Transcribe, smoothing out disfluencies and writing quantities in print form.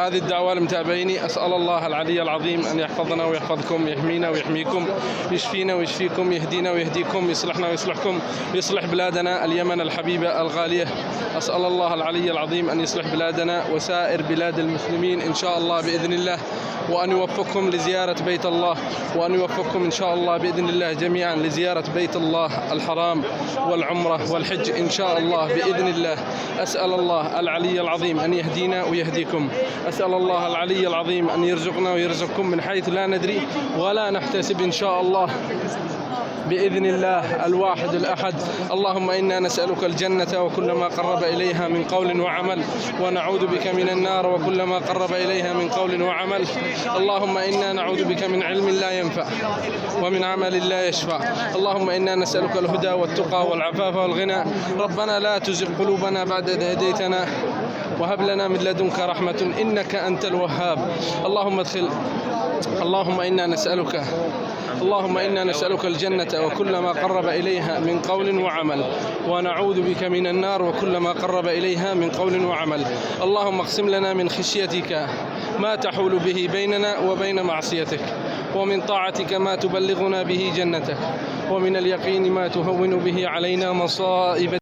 هذه الدعوة لمتابعيني. أسأل الله العلي العظيم أن يحفظنا ويحفظكم، يحمينا ويحميكم، يشفينا ويشفيكم، يهدينا ويهديكم، يصلحنا ويصلحكم، يصلح بلادنا اليمن الحبيبة الغالية. أسأل الله العلي العظيم أن يصلح بلادنا وسائر بلاد المسلمين إن شاء الله بإذن الله، وأن يوفقكم لزيارة بيت الله، وأن يوفقكم إن شاء الله بإذن الله جميعا لزيارة بيت الله الحرام والعمرة والحج إن شاء الله بإذن الله. أسأل الله العلي العظيم أن يهدينا ويهديكم. أسأل الله العلي العظيم أن يرزقنا ويرزقكم من حيث لا ندري ولا نحتسب إن شاء الله بإذن الله الواحد الأحد. اللهم إنا نسألك الجنة وكل ما قرب إليها من قول وعمل، ونعوذ بك من النار وكل ما قرب إليها من قول وعمل. اللهم إنا نعوذ بك من علم لا ينفع ومن عمل لا يشفع. اللهم إنا نسألك الهدى والتقى والعفاف والغنى. ربنا لا تزغ قلوبنا بعد إذ هديتنا وهب لنا من لدنك رحمة إنك أنت الوهاب. اللهم إنا نسألك الجنة وكل ما قرب إليها من قول وعمل، ونعوذ بك من النار وكل ما قرب إليها من قول وعمل. اللهم اقسم لنا من خشيتك ما تحول به بيننا وبين معصيتك، ومن طاعتك ما تبلغنا به جنتك، ومن اليقين ما تهون به علينا مصائب